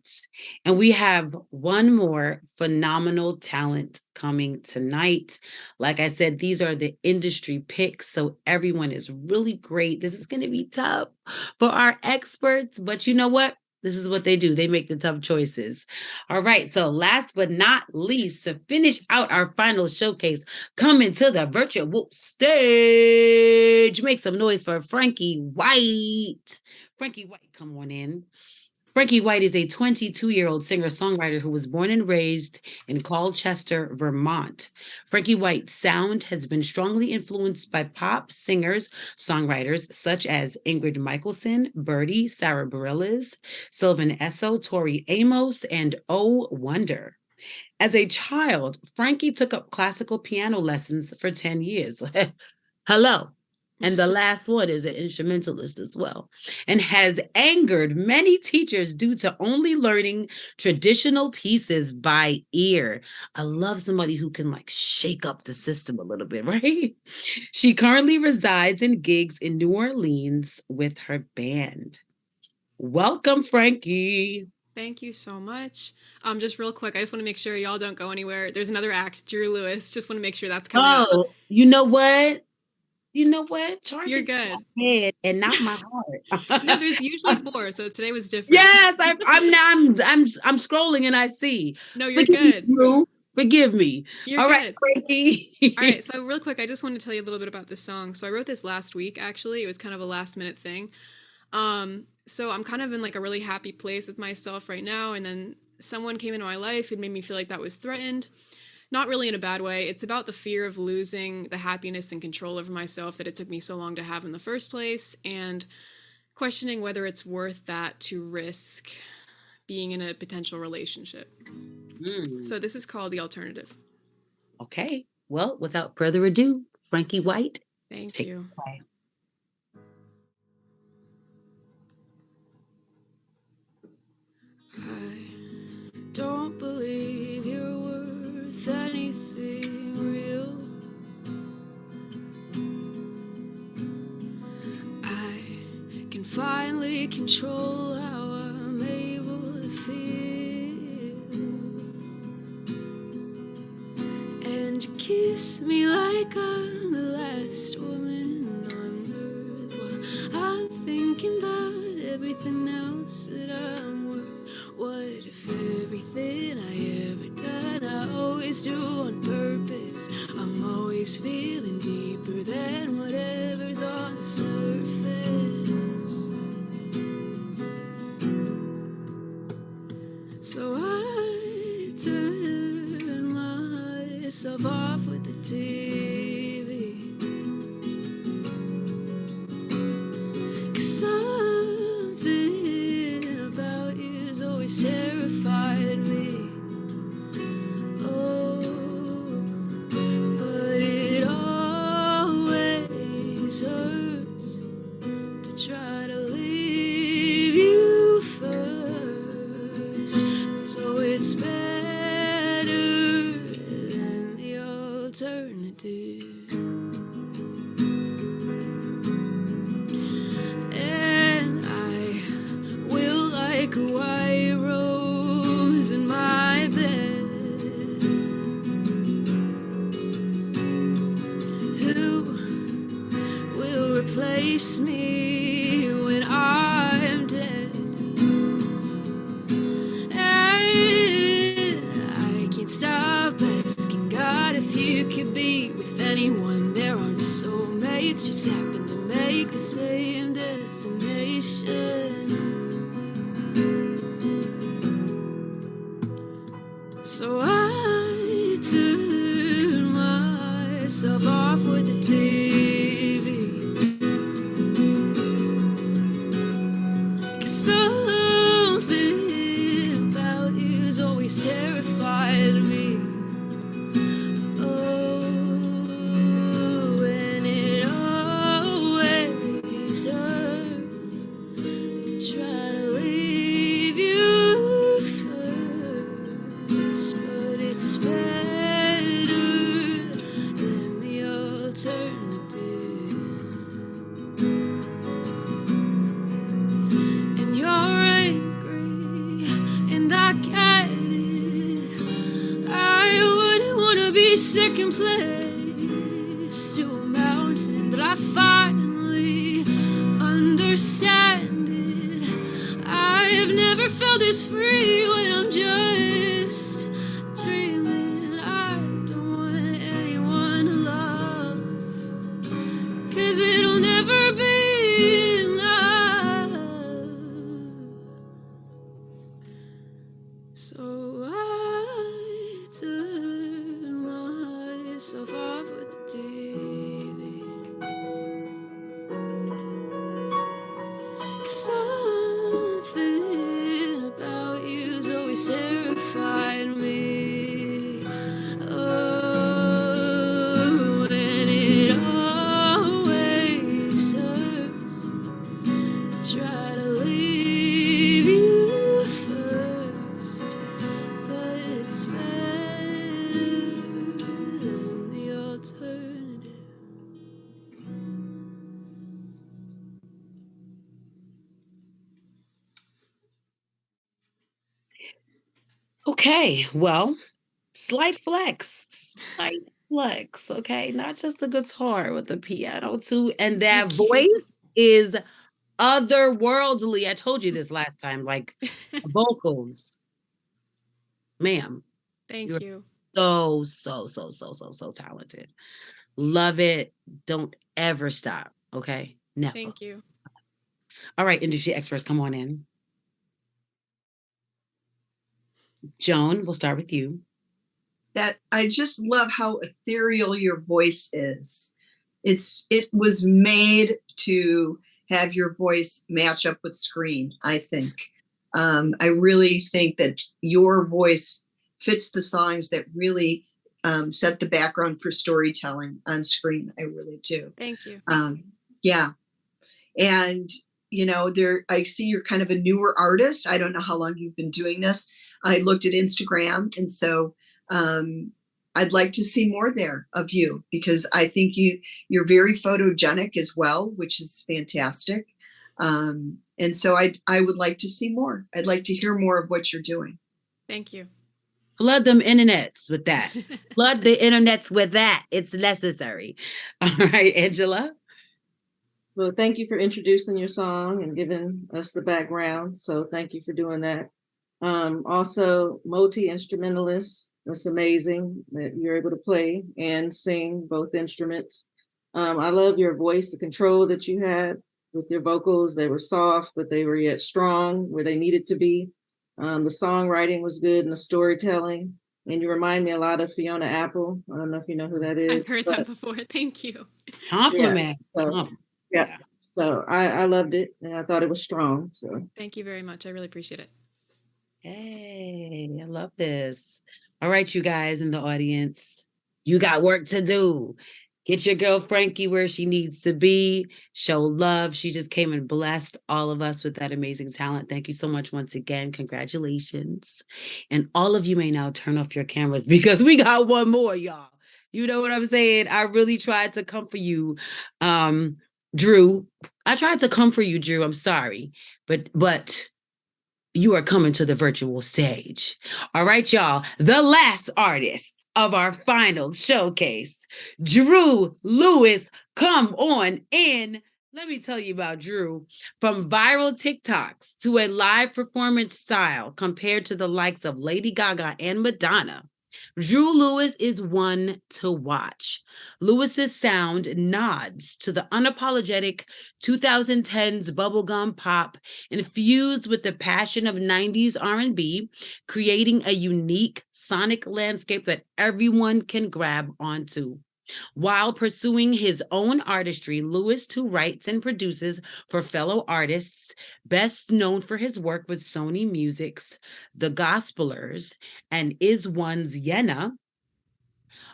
And we have one more phenomenal talent coming tonight. Like I said, these are the industry picks, so everyone is really great. This is going to be tough for our experts, but you know what? This is what they do. They make the tough choices. All right. So last but not least, to finish out our final showcase, coming to the virtual stage, make some noise for Frankie White. Frankie White, come on in. Frankie White is a 22-year-old singer-songwriter who was born and raised in Colchester, Vermont. Frankie White's sound has been strongly influenced by pop singers, songwriters such as Ingrid Michaelson, Birdie, Sarah Bareilles, Sylvan Esso, Tori Amos, and Oh Wonder. As a child, Frankie took up classical piano lessons for 10 years. Hello. And the last one is an instrumentalist as well, and has angered many teachers due to only learning traditional pieces by ear. I love somebody who can like shake up the system a little bit, right? She currently resides and gigs in New Orleans with her band. Welcome, Frankie. Thank you so much. Just real quick, I just want to make sure y'all don't go anywhere. There's another act, Drew Lewis. Just want to make sure that's coming up. Oh, you know what? You know what? Charge You're it to good. my head and not my heart. No, there's usually 4, so today was different. Yes, I'm scrolling and I see. No, you're good. Drew. Forgive me. You're All right, good. Frankie. All right, so real quick, I just want to tell you a little bit about this song. So I wrote this last week, actually. It was kind of a last minute thing. So I'm kind of in like a really happy place with myself right now, and then someone came into my life who made me feel like that was threatened. Not really in a bad way. It's about the fear of losing the happiness and control over myself that it took me so long to have in the first place, and questioning whether it's worth that to risk being in a potential relationship. Mm, So this is called The Alternative. okay. Well, without further ado, Frankie White, Thank take it you. away. I don't believe you're worth anything real. I can finally control how I'm able to feel, and you kiss me like I'm the last woman on earth, while I'm thinking about everything else that I'm worth. What if everything I ever done I always do on purpose? I'm always feeling deeper than whatever's on the surface. So I turn myself off with the TV, 'cause something about you's always terrified me. Oh, but it always hurts to try to leave you first. So it's better than the alternative. And I will like a white rose in my bed. Who will replace me when I'm dead? And I can't stop asking God if you could be with anyone. There aren't soulmates, just happen to make the same destinations. So I turn myself off with the TV, 'cause something about you's always terrified me. Oh, and it always hurts to try to leave you first, but it's better than the alternative. And you're angry, and I get it. I wouldn't wanna be second place to a mountain, but I finally understand it. I've never felt this free when I'm just dreaming. I don't want anyone to love, 'cause it'll never be enough. So I turn myself off with the TV, 'cause something about you's always terrified me. Oh, and it always hurts to try to leave you first, but it's better than the alternative. Okay, well, slight flex, okay? Not just the guitar with the piano too, and that Thank you. voice is otherworldly. I told you this last time, like vocals. Ma'am, Thank you're you. so talented. Love it. Don't ever stop. Okay. Never. Thank you. All right, industry experts, come on in. Joan, we'll start with you. That I just love how ethereal your voice is. It was made to have your voice match up with screen, I think. I really think that your voice fits the songs that really set the background for storytelling on screen. I really do. Thank you. Yeah. And, I see you're kind of a newer artist. I don't know how long you've been doing this. I looked at Instagram, and so I'd like to see more there of you, because I think you're very photogenic as well, which is fantastic. And so I would like to see more. I'd like to hear more of what you're doing. Thank you. Flood them internets with that. Flood the internets with that. It's necessary. All right, Angela. Well, thank you for introducing your song and giving us the background. So thank you for doing that. Also, multi-instrumentalist. That's amazing that you're able to play and sing both instruments. I love your voice, the control that you had with your vocals. They were soft, but they were yet strong where they needed to be. The songwriting was good and the storytelling. And you remind me a lot of Fiona Apple. I don't know if you know who that is. I've heard that before. Thank you. Compliment. Yeah. So I loved it and I thought it was strong. So Thank you very much. I really appreciate it. Hey, I love this. All right, you guys in the audience, you got work to do. Get your girl Frankie where she needs to be. Show love. She just came and blessed all of us with that amazing talent. Thank you so much once again. Congratulations. And all of you may now turn off your cameras because we got one more, y'all. You know what I'm saying? I really tried to come for you, Drew. I tried to come for you, Drew. I'm sorry, but you are coming to the virtual stage. All right, y'all. The last artist of our final showcase, Drew Lewis, come on in. Let me tell you about Drew. From viral TikToks to a live performance style compared to the likes of Lady Gaga and Madonna, Drew Lewis is one to watch. Lewis's sound nods to the unapologetic 2010s bubblegum pop infused with the passion of 90s R&B, creating a unique sonic landscape that everyone can grab onto. While pursuing his own artistry, Lewis, who writes and produces for fellow artists, best known for his work with Sony Music's The Gospelers and Is One's Yena.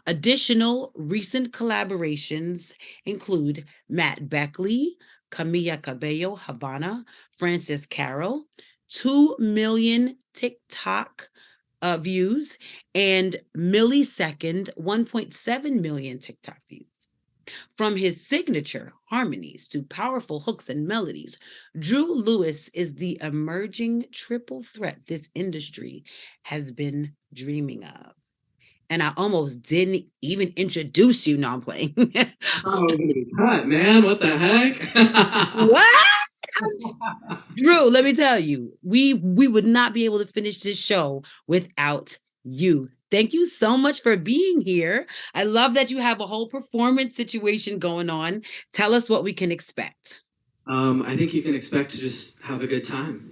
Additional recent collaborations include Matt Beckley, Camila Cabello, Havana, Francis Carroll, 2 million TikTok views, and Millisecond, 1.7 million TikTok views. From his signature harmonies to powerful hooks and melodies, Drew Lewis is the emerging triple threat this industry has been dreaming of. And I almost didn't even introduce you. No, I'm playing. Cut, man. What the heck? What? Drew, let me tell you, we would not be able to finish this show without you. Thank you so much for being here. I love that you have a whole performance situation going on. Tell us what we can expect. I think you can expect to just have a good time.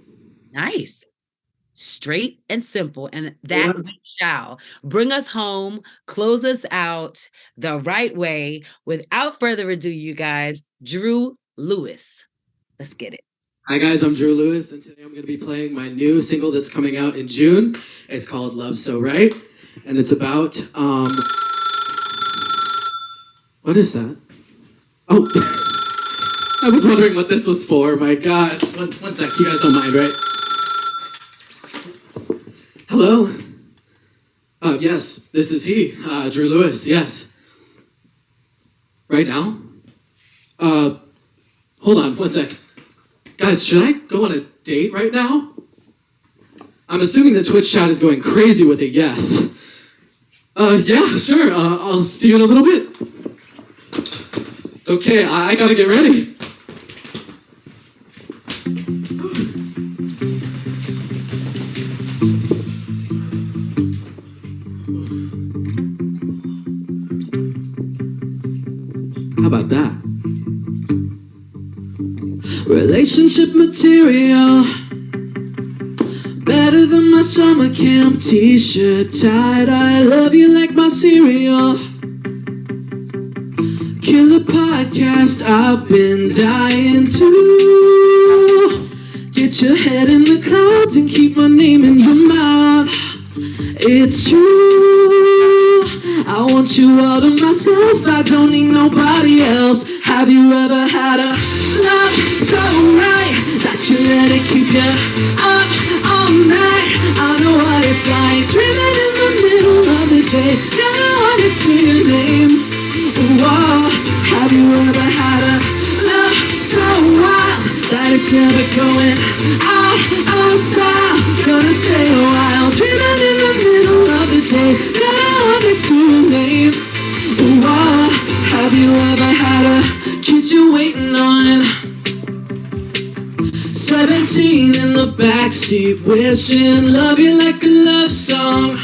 Nice. Straight and simple. And that we shall. Bring us home, close us out the right way. Without further ado, you guys, Drew Lewis. Let's get it. Hi guys, I'm Drew Lewis, and today I'm going to be playing my new single that's coming out in June. It's called Love So Right, and it's about, what is that? Oh, I was wondering what this was for, my gosh. One sec, you guys don't mind, right? Hello? Yes, this is he, Drew Lewis, yes. Right now? Hold on, one sec. Guys, should I go on a date right now? I'm assuming the Twitch chat is going crazy with a yes. Yeah, sure. I'll see you in a little bit. Okay, I gotta get ready. How about that? Relationship material, better than my summer camp t-shirt. Tied, I love you like my cereal. Killer podcast, I've been dying to get your head in the clouds and keep my name in your mouth. It's true, I want you all to myself, I don't need nobody else. Have you ever had a love so right that you let it keep you up all night? I know what it's like, dreaming in the middle of the day, never wanted to your name. Whoa, have you ever had a love so wild that it's never going out of style? Gonna stay a while, dreaming in the middle of the day, never wanted to your name. Whoa, have you ever had a kiss you're waiting on? 17 in the backseat, wishing love you like a love song.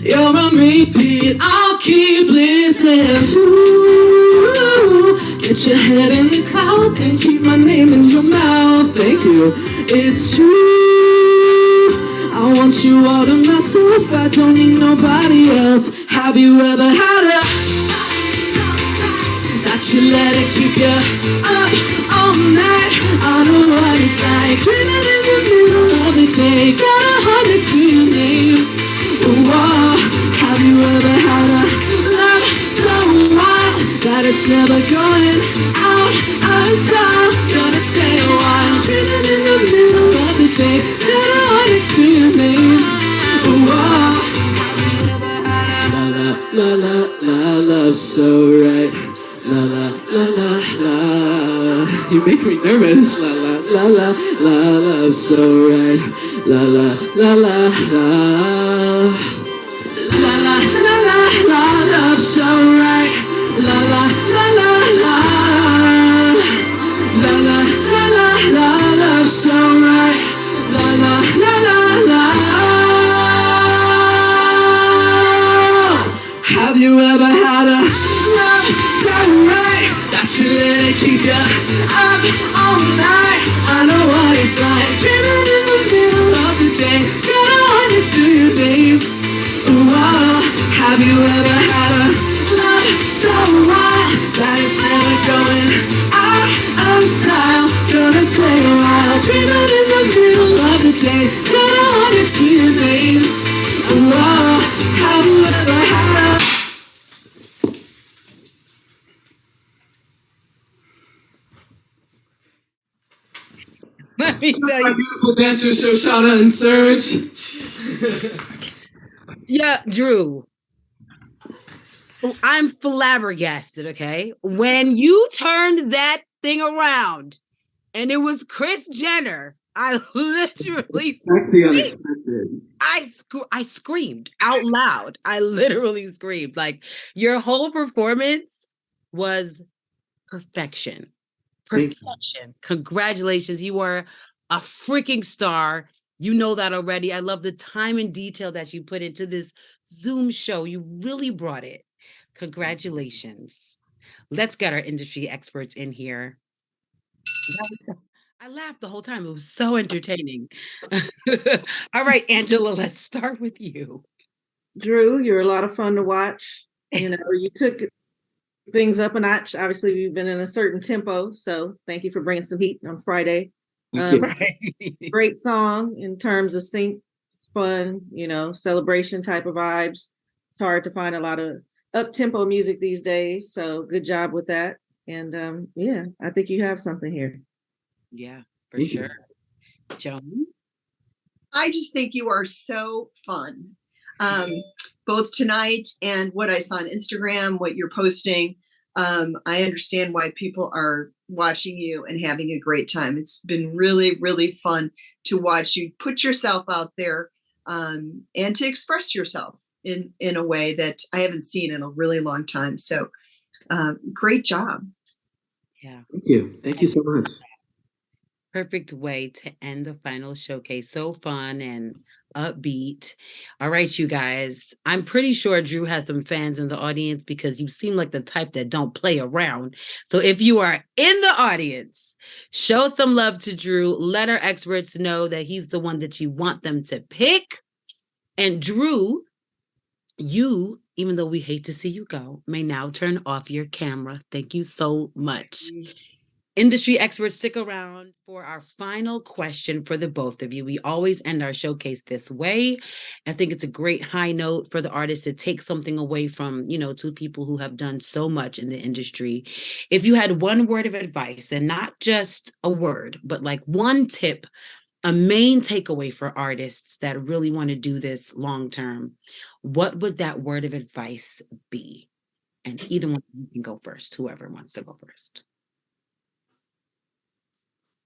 You're on repeat, I'll keep listening to. Get your head in the clouds and keep my name in your mouth. Thank you. It's true, I want you all to myself, I don't need nobody else. Have you ever had a that you let it keep you up all night? I know what it's like, dreaming in the middle of the day, got a heart next to your name. Whoa, have you ever had a love so wild that it's never going out of style? Gonna stay a while, dreaming in the middle of the day, got a heart next to your name. Whoa, have you ever had a la la la la love so right? La la la la la. You make me nervous. La la la la la love so right. La la la la la. La la la la la love so right. La la la la la. La la la la la love so right. La la la la la. Have you ever had a love so right that you let it keep you up all night? I know what it's like, dreaming in the middle of the day, got a heart next to your name. Whoa, have you ever had a love so wild that it's never going out of style? Gonna stay a while, dreaming in the middle of the day, got a heart next to your name. Whoa, have you ever had a Let me tell my you. beautiful dancers, Shoshana and Serge. Yeah, Drew. I'm flabbergasted, okay? When you turned that thing around and it was Kris Jenner, I literally That's the unexpected. I screamed out loud. I literally screamed. Like, your whole performance was perfection. Thank you. Perfection. Congratulations. You are a freaking star. You know that already. I love the time and detail that you put into this Zoom show. You really brought it. Congratulations. Let's get our industry experts in here. I laughed the whole time. It was so entertaining. All right, Angela, let's start with you. Drew, you're a lot of fun to watch. You know, you took things up a notch. Obviously, you've been in a certain tempo, so thank you for bringing some heat on Friday. Right. Great song in terms of sync, it's fun, you know, celebration type of vibes. It's hard to find a lot of up-tempo music these days, so good job with that. And yeah, I think you have something here. Yeah, for Thank you. sure. Joan? I just think you are so fun. Both tonight and what I saw on Instagram, what you're posting. I understand why people are watching you and having a great time. It's been really, really fun to watch you put yourself out there and to express yourself in a way that I haven't seen in a really long time. So great job. Yeah. Thank you. Thank you so much. Perfect way to end the final showcase. So fun and upbeat. All right, you guys. I'm pretty sure Drew has some fans in the audience because you seem like the type that don't play around. So if you are in the audience, show some love to Drew. Let our experts know that he's the one that you want them to pick. And Drew, you, even though we hate to see you go, may now turn off your camera. Thank you so much. Industry experts, stick around for our final question for the both of you. We always end our showcase this way. I think it's a great high note for the artist to take something away from, two people who have done so much in the industry. If you had one word of advice, and not just a word, but like one tip, a main takeaway for artists that really want to do this long term, what would that word of advice be? And either one of you can go first, whoever wants to go first.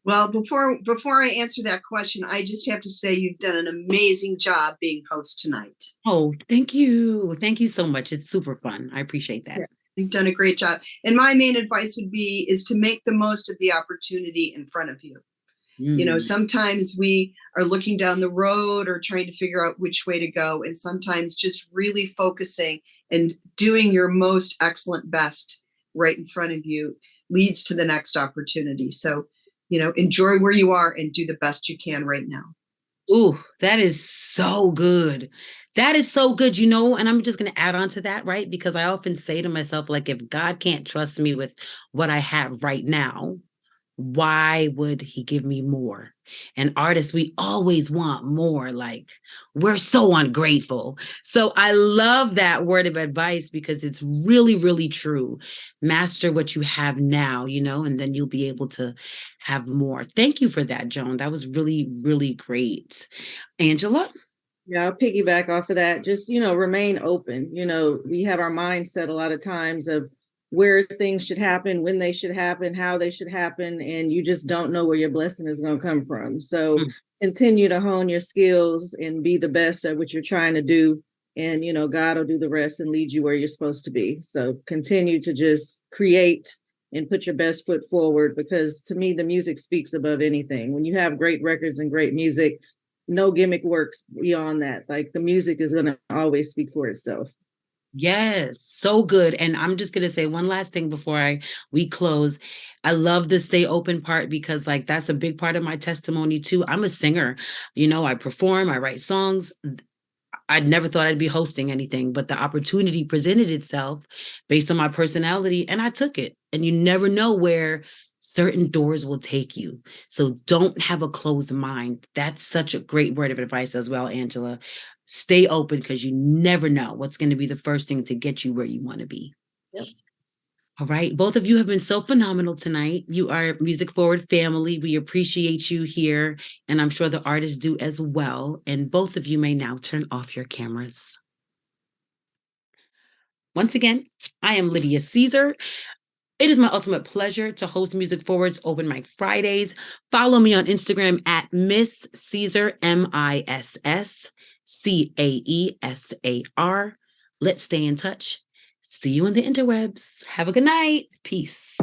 Well, before I answer that question, I just have to say you've done an amazing job being host tonight. Oh, thank you. Thank you so much. It's super fun. I appreciate that. Yeah, you've done a great job. And my main advice would be is to make the most of the opportunity in front of you. Sometimes we are looking down the road or trying to figure out which way to go. And sometimes just really focusing and doing your most excellent best right in front of you leads to the next opportunity. So, enjoy where you are and do the best you can right now. Ooh, that is so good. That is so good, and I'm just going to add on to that, right? Because I often say to myself, like, if God can't trust me with what I have right now, why would he give me more? And artists, we always want more. Like, we're so ungrateful. So I love that word of advice because it's really, really true. Master what you have now, and then you'll be able to have more. Thank you for that, Joan. That was really, really great. Angela? Yeah, I'll piggyback off of that. Just, remain open. We have our mindset a lot of times of where things should happen, when they should happen, how they should happen, and you just don't know where your blessing is going to come from. So continue to hone your skills and be the best at what you're trying to do. And, God will do the rest and lead you where you're supposed to be. So continue to just create and put your best foot forward, because to me, the music speaks above anything. When you have great records and great music, no gimmick works beyond that. Like, the music is going to always speak for itself. Yes, so good. And I'm just going to say one last thing before we close. I love the stay open part because that's a big part of my testimony too. I'm a singer, I perform, I write songs. I'd never thought I'd be hosting anything, but the opportunity presented itself based on my personality and I took it. And you never know where certain doors will take you. So don't have a closed mind. That's such a great word of advice as well, Angela. Stay open because you never know what's going to be the first thing to get you where you want to be. Yep. All right. Both of you have been so phenomenal tonight. You are Music Forward family. We appreciate you here. And I'm sure the artists do as well. And both of you may now turn off your cameras. Once again, I am Lydia Caesar. It is my ultimate pleasure to host Music Forward's Open Mic Fridays. Follow me on Instagram at Miss Caesar, MISSCAESAR. Let's stay in touch. See you in the interwebs. Have a good night. Peace.